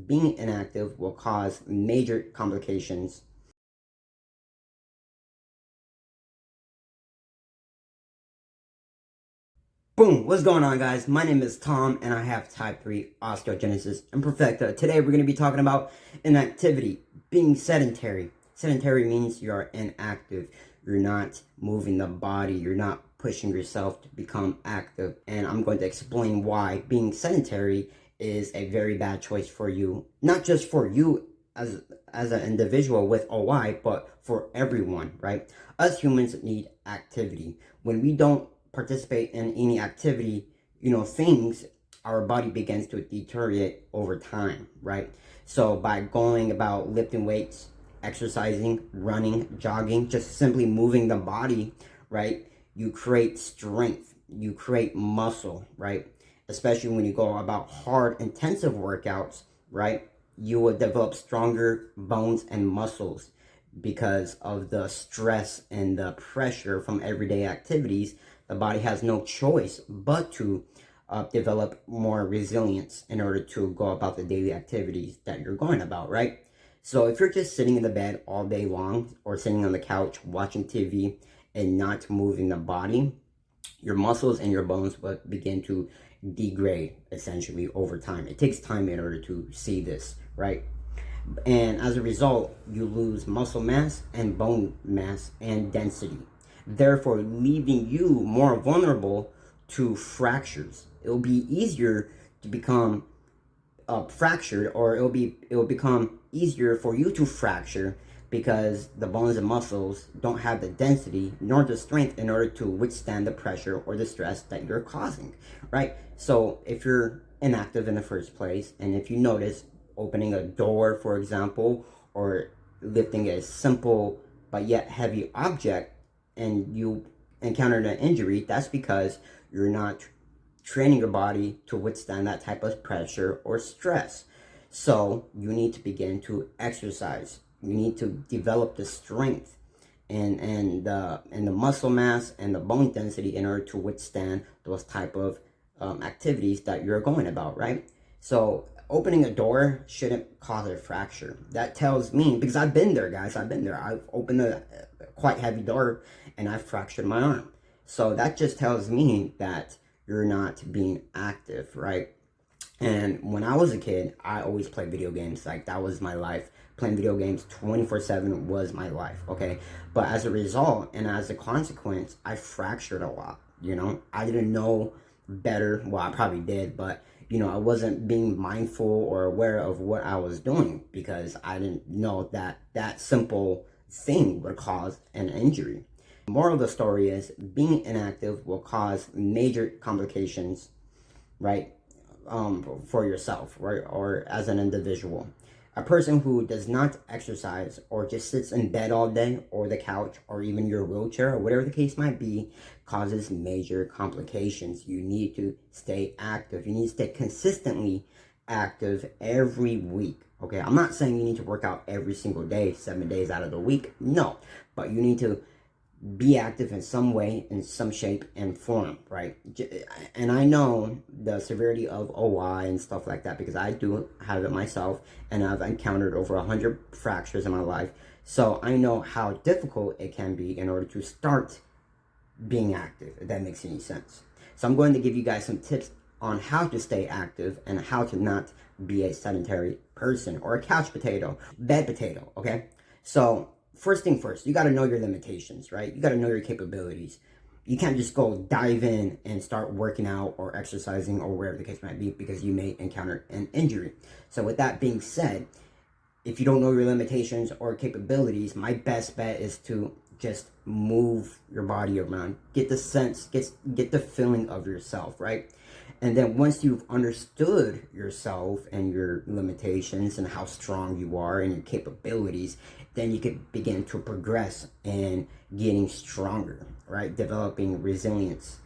being inactive will cause major complications. Boom! What's going on, guys? My name is Tom, and I have type 3 osteogenesis imperfecta. Today, we're going to be talking about inactivity, being sedentary. Sedentary means you're inactive. You're not moving the body. You're not pushing yourself to become active. And I'm going to explain why being sedentary is a very bad choice for you. Not just for you as an individual with OI, but for everyone, right? Us humans need activity. When we don't participate in any activity, our body begins to deteriorate over time, right? So by going about lifting weights, exercising, running, jogging, just simply moving the body, right? You create strength, you create muscle, right? Especially when you go about hard, intensive workouts, right? You will develop stronger bones and muscles because of the stress and the pressure from everyday activities. The body has no choice but to develop more resilience in order to go about the daily activities that you're going about, right? So if you're just sitting in the bed all day long or sitting on the couch watching TV and not moving the body, your muscles and your bones will begin to degrade essentially over time. It takes time in order to see this, right? And as a result, you lose muscle mass and bone mass and density, therefore leaving you more vulnerable to fractures. It'll be easier to become fractured, or it'll become easier for you to fracture because the bones and muscles don't have the density nor the strength in order to withstand the pressure or the stress that you're causing, right? So if you're inactive in the first place, and if you notice opening a door, for example, or lifting a simple but yet heavy object, and you encountered an injury, that's because you're not training your body to withstand that type of pressure or stress. So you need to begin to exercise. You need to develop the strength and the muscle mass and the bone density in order to withstand those type of activities that you're going about, right? So opening a door shouldn't cause a fracture. That tells me, because I've been there, guys. I've been there. I've opened a quite heavy door and I fractured my arm. So that just tells me that you're not being active, right? And when I was a kid, I always played video games. Like, that was my life. Playing video games 24/7 was my life, okay? But as a result and as a consequence, I fractured a lot, I didn't know better. Well, I probably did, but I wasn't being mindful or aware of what I was doing because I didn't know that that simple thing would cause an injury. The moral of the story is being inactive will cause major complications, right? For yourself, right? Or as an individual. A person who does not exercise or just sits in bed all day or the couch or even your wheelchair or whatever the case might be causes major complications. You need to stay active. You need to stay consistently active every week. Okay, I'm not saying you need to work out every single day, 7 days out of the week. No, but you need to be active in some way, in some shape and form, right? And I know the severity of OI and stuff like that because I do have it myself, and I've encountered over 100 fractures in my life. So I know how difficult it can be in order to start being active, if that makes any sense. So I'm going to give you guys some tips on how to stay active and how to not be a sedentary person or a couch potato, bed potato, okay? So first thing first, you got to know your limitations, right? You got to know your capabilities. You can't just go dive in and start working out or exercising or wherever the case might be because you may encounter an injury. So with that being said, if you don't know your limitations or capabilities, my best bet is to just move your body around. Get the sense, get the feeling of yourself, right? And then once you've understood yourself and your limitations and how strong you are and your capabilities, then you can begin to progress in getting stronger, right? Developing resilience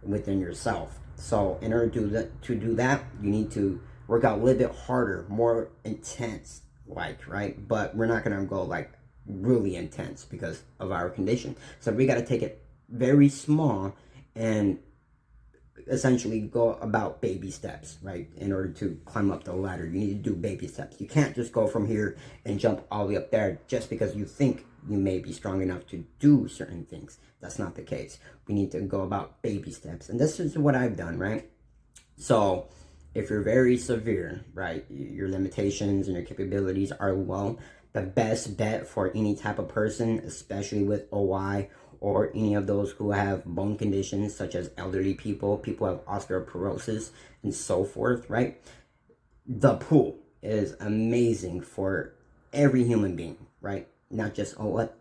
within yourself. So in order to do that, you need to work out a little bit harder, more intense, right? But we're not gonna go like really intense because of our condition. So we gotta take it very small and essentially go about baby steps, right? In order to climb up the ladder, you need to do baby steps. You can't just go from here and jump all the way up there just because you think you may be strong enough to do certain things. That's not the case. We need to go about baby steps. And this is what I've done, right? So if you're very severe, right, your limitations and your capabilities are low, the best bet for any type of person, especially with OI or any of those who have bone conditions such as elderly people, people who have osteoporosis and so forth, right? The pool is amazing for every human being, right? Not just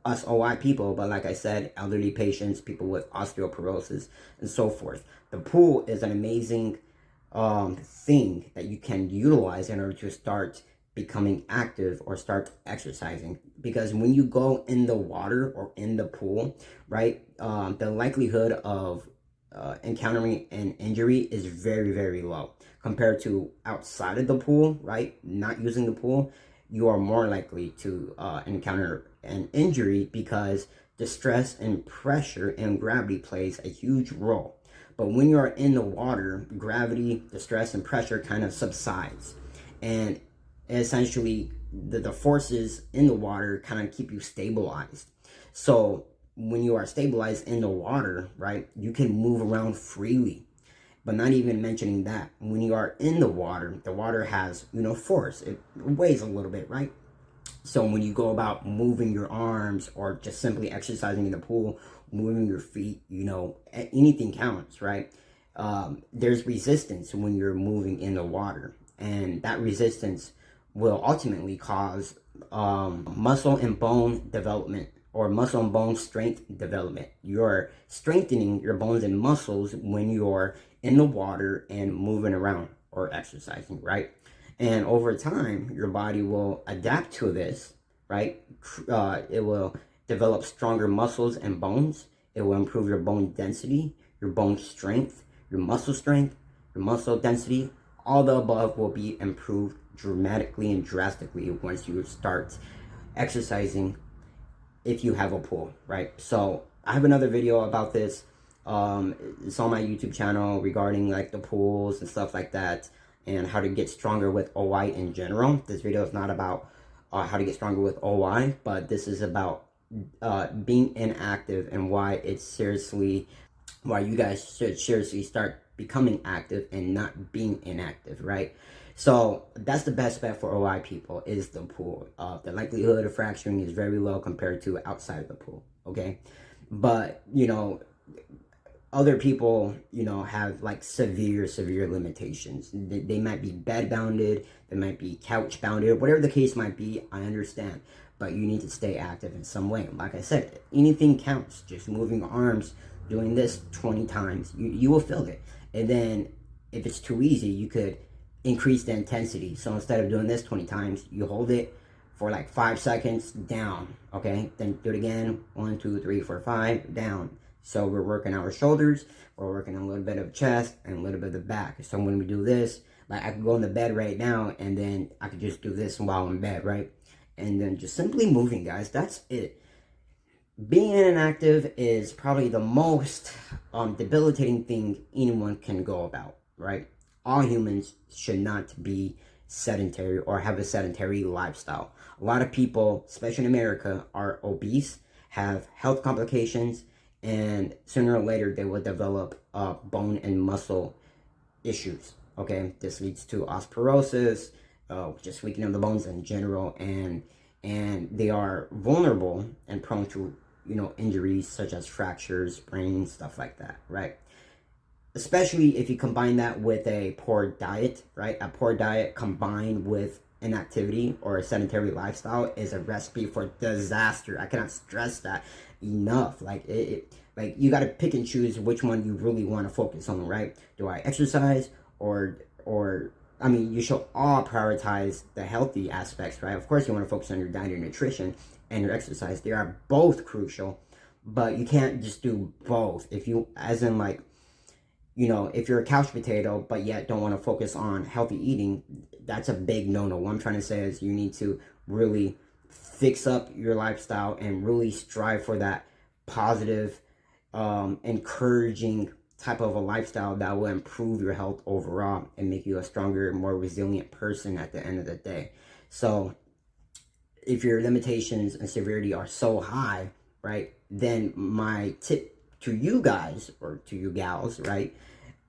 us OI people, but like I said, elderly patients, people with osteoporosis and so forth. The pool is an amazing thing that you can utilize in order to start becoming active or start exercising, because when you go in the water or in the pool, right, the likelihood of encountering an injury is very, very low compared to outside of the pool, right? Not using the pool, you are more likely to encounter an injury because the stress and pressure and gravity plays a huge role. But when you're in the water, gravity, the stress and pressure kind of subsides. And essentially, the forces in the water kind of keep you stabilized. So when you are stabilized in the water, right, you can move around freely. But not even mentioning that, when you are in the water has, force. It weighs a little bit, right? So when you go about moving your arms or just simply exercising in the pool, moving your feet, anything counts, right? There's resistance when you're moving in the water. And that resistance will ultimately cause muscle and bone development or muscle and bone strength development. You're strengthening your bones and muscles when you're in the water and moving around or exercising, right? And over time, your body will adapt to this, right? It will develop stronger muscles and bones. It will improve your bone density, your bone strength, your muscle density. All the above will be improved dramatically and drastically once you start exercising if you have a pool, right? So I have another video about this. It's on my YouTube channel regarding like the pools and stuff like that and how to get stronger with OI in general. This video is not about how to get stronger with OI, but this is about being inactive and why you guys should seriously start becoming active and not being inactive, right? So that's the best bet for OI people is the pool. The likelihood of fracturing is very low compared to outside of the pool, okay? But, other people, have like severe limitations. They might be bed bounded, they might be couch bounded, whatever the case might be, I understand. But you need to stay active in some way. Like I said, anything counts. Just moving arms, doing this 20 times, you will feel it. And then if it's too easy, you could increase the intensity. So instead of doing this 20 times, you hold it for like 5 seconds, down, okay? Then do it again, 1, 2, 3, 4, 5, down. So we're working our shoulders, we're working a little bit of chest and a little bit of the back. So when we do this, like I could go in the bed right now and then I could just do this while I'm in bed, right? And then just simply moving, guys, that's it. Being inactive is probably the most debilitating thing anyone can go about, right? All humans should not be sedentary or have a sedentary lifestyle. A lot of people, especially in America, are obese, have health complications, and sooner or later they will develop bone and muscle issues, okay? This leads to osteoporosis, just weakening of the bones in general, and they are vulnerable and prone to, injuries such as fractures, sprains, stuff like that, right? Especially if you combine that with a poor diet, right? A poor diet combined with inactivity or a sedentary lifestyle is a recipe for disaster. I cannot stress that enough. Like like you got to pick and choose which one you really want to focus on, right? Do I exercise or I mean, you should all prioritize the healthy aspects, right? Of course, you want to focus on your diet and nutrition and your exercise. They are both crucial, but you can't just do both. If you, as in like, if you're a couch potato, but yet don't want to focus on healthy eating, that's a big no-no. What I'm trying to say is you need to really fix up your lifestyle and really strive for that positive, encouraging type of a lifestyle that will improve your health overall and make you a stronger, more resilient person at the end of the day. So if your limitations and severity are so high, right, then my tip to you guys, or to you gals, right,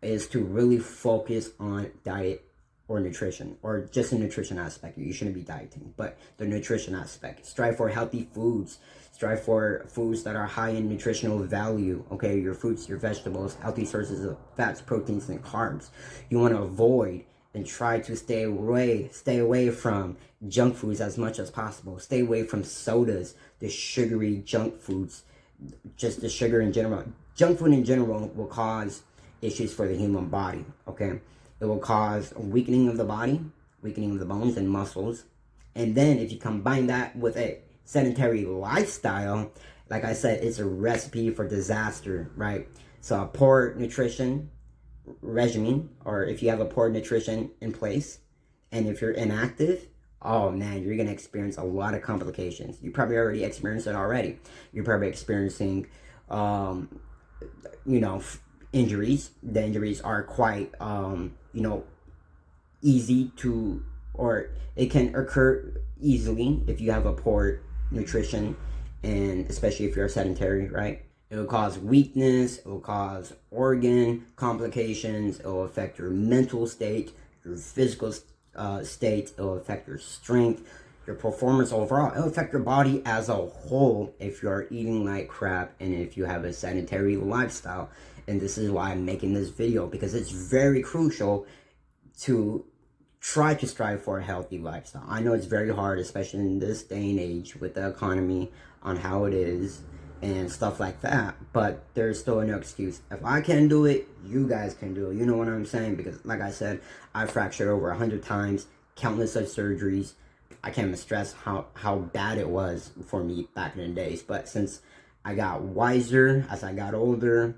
is to really focus on diet or nutrition, or just the nutrition aspect. You shouldn't be dieting, but the nutrition aspect. Strive for healthy foods. Strive for foods that are high in nutritional value. Okay, your fruits, your vegetables, healthy sources of fats, proteins, and carbs. You want to avoid and try to stay away from junk foods as much as possible. Stay away from sodas, the sugary junk foods, just the sugar in general. Junk food in general will cause issues for the human body, okay? It will cause a weakening of the body, weakening of the bones and muscles. And then if you combine that with a sedentary lifestyle, like I said, it's a recipe for disaster, right? So a poor nutrition regimen, or if you have a poor nutrition in place, and if you're inactive, oh man, you're gonna experience a lot of complications. You probably already experienced it already. You're probably experiencing, injuries. The injuries are quite, easy to, or it can occur easily if you have a poor nutrition, and especially if you're sedentary, right? It will cause weakness, it will cause organ complications, it will affect your mental state, your physical state, it will affect your strength, your performance overall. It will affect your body as a whole if you're eating like crap and if you have a sedentary lifestyle. And this is why I'm making this video, because it's very crucial to try to strive for a healthy lifestyle. I know it's very hard, especially in this day and age with the economy on how it is and stuff like that, but there's still no excuse. If I can do it, you guys can do it. You know what I'm saying? Because like I said, I fractured over 100 times, countless of surgeries. I can't even stress how bad it was for me back in the days. But since I got wiser as I got older,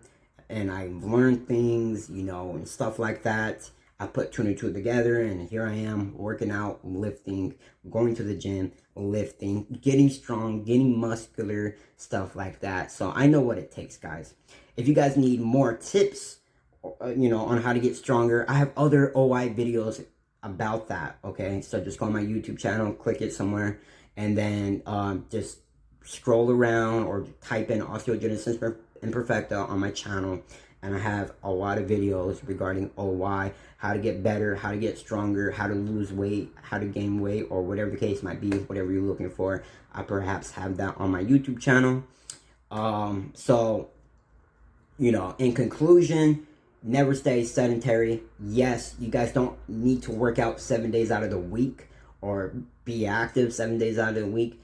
and I learned things, and stuff like that, I put two and two together, and here I am working out, lifting, going to the gym, lifting, getting strong, getting muscular, stuff like that. So I know what it takes, guys. If you guys need more tips, on how to get stronger, I have other OI videos about that, okay? So just go on my YouTube channel, click it somewhere, and then just scroll around or type in osteogenesis imperfecta on my channel, and I have a lot of videos regarding OY, how to get better, how to get stronger, how to lose weight, how to gain weight, or whatever the case might be, whatever you're looking for. I perhaps have that on my YouTube channel. So, in conclusion, never stay sedentary. Yes, you guys don't need to work out 7 days out of the week or be active 7 days out of the week.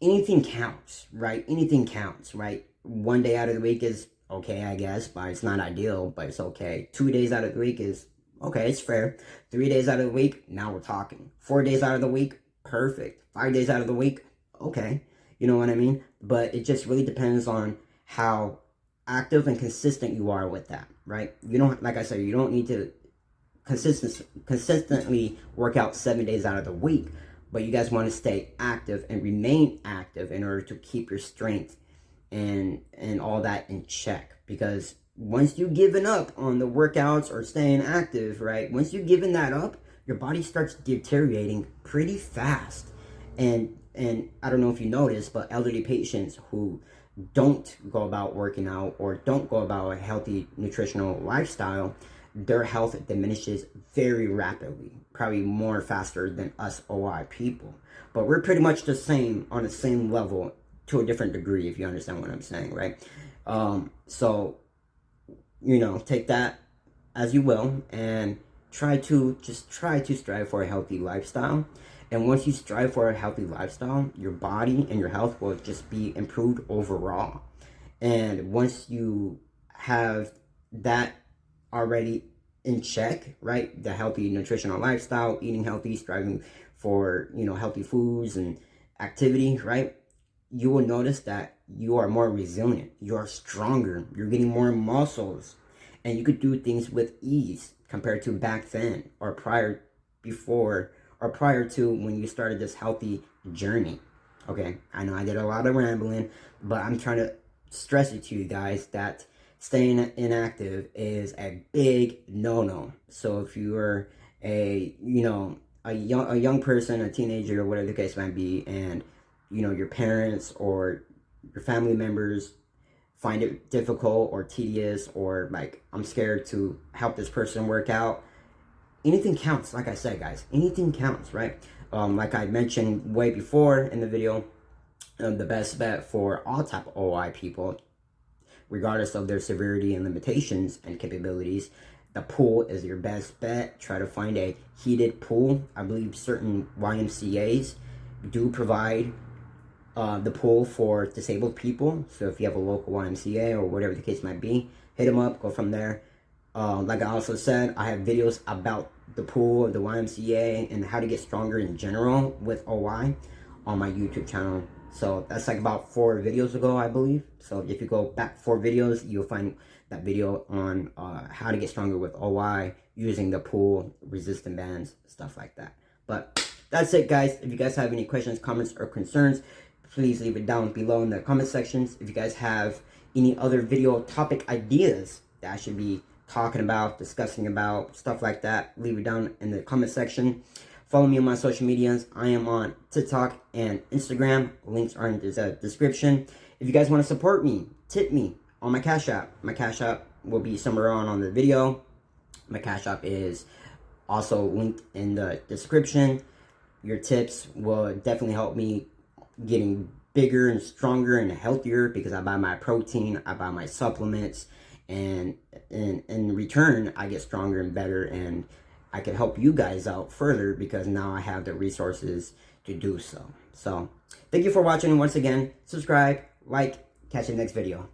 Anything counts, right? Anything counts, right? 1 day out of the week is okay, I guess, but it's not ideal, but it's okay. 2 days out of the week is okay, it's fair. 3 days out of the week, now we're talking. 4 days out of the week, perfect. 5 days out of the week, okay. You know what I mean? But it just really depends on how active and consistent you are with that, right? You don't, like I said, you don't need to consistently work out 7 days out of the week, but you guys want to stay active and remain active in order to keep your strength and all that in check. Because once you've given up on the workouts or staying active, right, once you've given that up, your body starts deteriorating pretty fast. And I don't know if you noticed, but elderly patients who don't go about working out or don't go about a healthy nutritional lifestyle, their health diminishes very rapidly, probably more faster than us OI people. But we're pretty much the same, on the same level, to a different degree, if you understand what I'm saying, right? So, take that as you will, and try to strive for a healthy lifestyle. And once you strive for a healthy lifestyle, your body and your health will just be improved overall. And once you have that already in check, right, the healthy nutritional lifestyle, eating healthy, striving for, healthy foods and activity, right, you will notice that you are more resilient, you are stronger, you're getting more muscles, and you could do things with ease compared to back then or prior to when you started this healthy journey. Okay, I know I did a lot of rambling, but I'm trying to stress it to you guys that staying inactive is a big no-no. So if you are a young person, a teenager, or whatever the case might be, and your parents or your family members find it difficult or tedious, or like, I'm scared to help this person work out, anything counts. Like I said, guys, anything counts, right? Like I mentioned way before in the video, the best bet for all type of OI people, regardless of their severity and limitations and capabilities, the pool is your best bet. Try to find a heated pool. I believe certain YMCAs do provide the pool for disabled people. So if you have a local YMCA or whatever the case might be, hit them up, go from there. Like I also said, I have videos about the pool, the YMCA, and how to get stronger in general with OI on my YouTube channel. So that's like about 4 videos ago, I believe. So if you go back 4 videos, you'll find that video on how to get stronger with OI using the pool, resistant bands, stuff like that. But that's it, guys. If you guys have any questions, comments, or concerns, please leave it down below in the comment sections. If you guys have any other video topic ideas that I should be talking about, discussing about, stuff like that, leave it down in the comment section. Follow me on my social medias. I am on TikTok and Instagram. Links are in the description. If you guys want to support me, tip me on my Cash App. My Cash App will be somewhere on the video. My Cash App is also linked in the description. Your tips will definitely help me getting bigger and stronger and healthier, because I buy my protein, I buy my supplements, and in return I get stronger and better, and I can help you guys out further because now I have the resources to do so. So thank you for watching, and once again, subscribe, like, catch you in the next video.